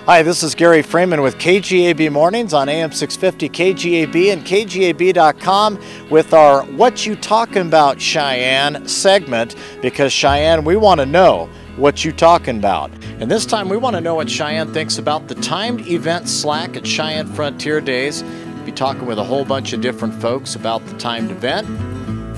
Hi, this is Gary Freeman with KGAB Mornings on AM 650 KGAB and KGAB.com with our What You Talking About Cheyenne segment, because Cheyenne, we want to know what you talking about. And this time we want to know what Cheyenne thinks about the timed event Slack at Cheyenne Frontier Days. We'll be talking with a whole bunch of different folks about the timed event.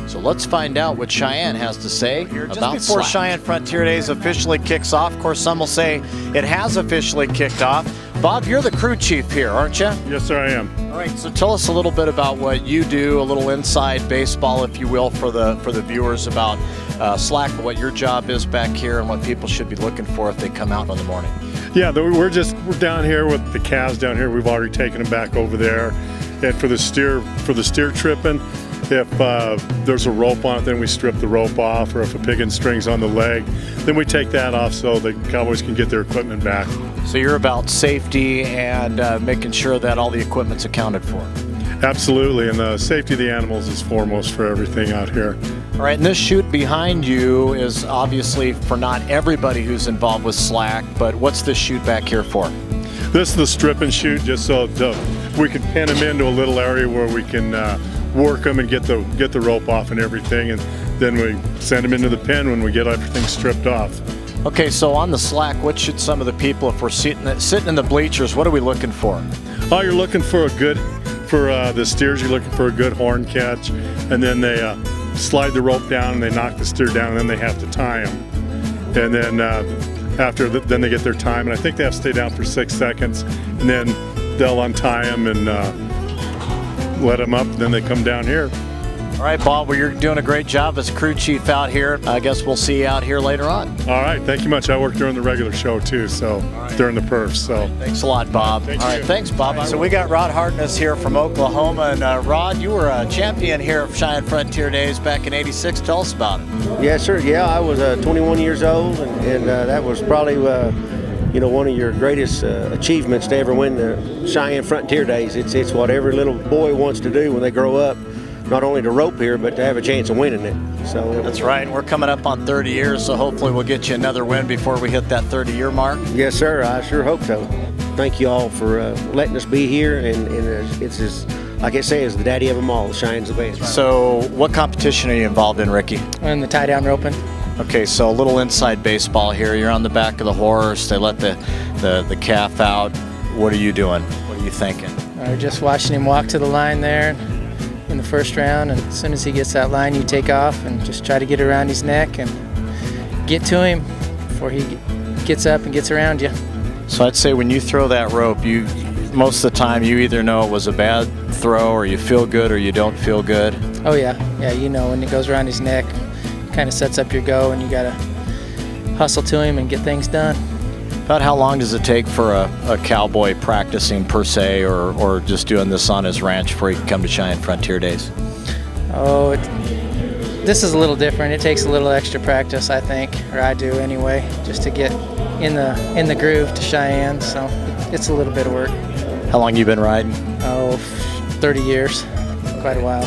So let's find out what Cheyenne has to say about Slack. Just before Cheyenne Frontier Days officially kicks off, of course, some will say it has officially kicked off. Bob, you're the crew chief here, aren't you? Yes, sir, I am. All right, so tell us a little bit about what you do, a little inside baseball, if you will, for the viewers about Slack, what your job is back here and what people should be looking for if they come out in the morning. Yeah, we're down here with the calves down here. We've already taken them back over there. And for the steer tripping, if there's a rope on it, then we strip the rope off, or if a pig and string's on the leg, then we take that off so the cowboys can get their equipment back. So you're about safety and making sure that all the equipment's accounted for. Absolutely, and the safety of the animals is foremost for everything out here. All right, and this chute behind you is obviously for not everybody who's involved with Slack, but what's this chute back here for? This is the strip and shoot, just so we can pin them into a little area where we can work them and get the rope off and everything, and then we send them into the pen when we get everything stripped off. Okay, so on the Slack, what should some of the people, if we're sitting in the bleachers, what are we looking for? Oh, you're looking for the steers, you're looking for a good horn catch, and then they slide the rope down and they knock the steer down, and then they have to tie them. And then then they get their time, and I think they have to stay down for 6 seconds, and then they'll untie them and let them up, and then they come down here. All right, Bob, well, you're doing a great job as crew chief out here. I guess we'll see you out here later on. All right, thank you much. I work during the regular show too, so during the perfs. So thanks a lot, Bob. All right, thanks, Bob. So we got Rod Hartness here from Oklahoma, and Rod, you were a champion here at Cheyenne Frontier Days back in '86. Tell us about it. Yes, sir. Yeah, I was 21 years old, and that was probably one of your greatest achievements to ever win the Cheyenne Frontier Days. It's what every little boy wants to do when they grow up, not only to rope here, but to have a chance of winning it. So that's right. We're coming up on 30 years, so hopefully we'll get you another win before we hit that 30-year mark. Yes, sir. I sure hope so. Thank you all for letting us be here, and it's as, like I say, as the daddy of them all, Cheyenne's the best. So what competition are you involved in, Ricky? In the tie-down roping. Okay, so a little inside baseball here. You're on the back of the horse. They let the calf out. What are you doing? What are you thinking? We're just watching him walk to the line there in the first round, and as soon as he gets that line, you take off and just try to get around his neck and get to him before he gets up and gets around you. So I'd say when you throw that rope, you most of the time you either know it was a bad throw, or you feel good, or you don't feel good. Oh yeah, you know when it goes around his neck, kind of sets up your go, and you gotta hustle to him and get things done. About how long does it take for a cowboy practicing per se, or just doing this on his ranch before he can come to Cheyenne Frontier Days? Oh, this is a little different. It takes a little extra practice, I think, or I do anyway, just to get in the groove to Cheyenne. So it's a little bit of work. How long you been riding? Oh, 30 years, quite a while.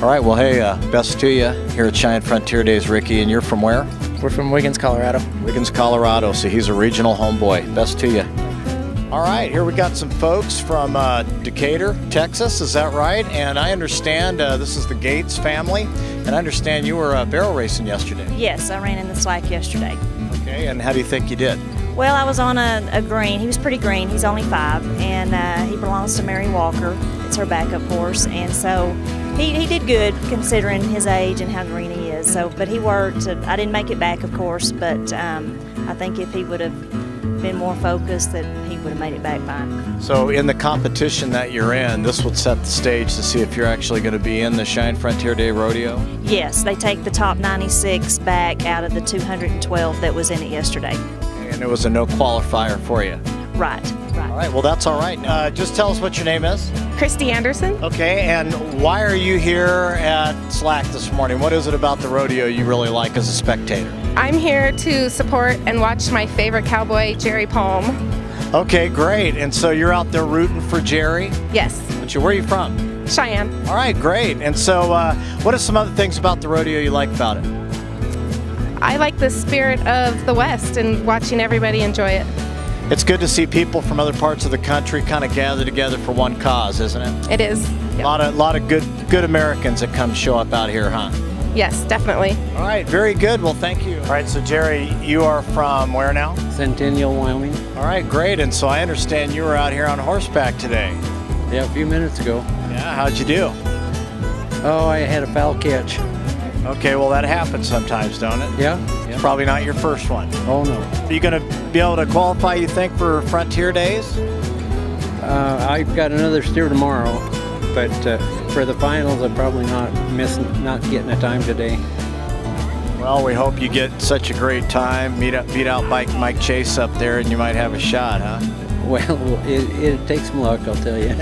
All right, well, hey, best to you here at Cheyenne Frontier Days, Ricky. And you're from where? We're from Wiggins, Colorado. Wiggins, Colorado, so he's a regional homeboy. Best to you. All right, here we got some folks from Decatur, Texas, is that right? And I understand this is the Gates family, and I understand you were barrel racing yesterday. Yes, I ran in the Slack yesterday. Okay, and how do you think you did? Well, I was on a green. He was pretty green. He's only 5, and he belongs to Mary Walker. It's her backup horse, and so he did good considering his age and how green he is. So, but he worked. I didn't make it back, of course, but I think if he would have been more focused, that he would have made it back fine. So, in the competition that you're in, this would set the stage to see if you're actually going to be in the Cheyenne Frontier Day Rodeo? Yes, they take the top 96 back out of the 212 that was in it yesterday. And it was a no qualifier for you? Right. All right, well, that's all right. Just tell us what your name is. Christy Anderson. Okay, and why are you here at Slack this morning? What is it about the rodeo you really like as a spectator? I'm here to support and watch my favorite cowboy, Jerry Palm. Okay, great. And so you're out there rooting for Jerry? Yes. Where are you from? Cheyenne. All right, great. And so what are some other things about the rodeo you like about it? I like the spirit of the West and watching everybody enjoy it. It's good to see people from other parts of the country kind of gather together for one cause, isn't it? It is. A lot of good Americans that come show up out here, huh? Yes, definitely. All right, very good. Well, thank you. All right, so Jerry, you are from where now? Centennial, Wyoming. All right, great. And so I understand you were out here on horseback today. Yeah, a few minutes ago. Yeah, how'd you do? Oh, I had a foul catch. Okay, well, that happens sometimes, don't it? Yeah. It's probably not your first one. Oh, no. Are you going to be able to qualify, you think, for Frontier Days? I've got another steer tomorrow, but for the finals, I'm probably not getting a time today. Well, we hope you get such a great time, beat out Mike Chase up there, and you might have a shot, huh? Well, it takes some luck, I'll tell you.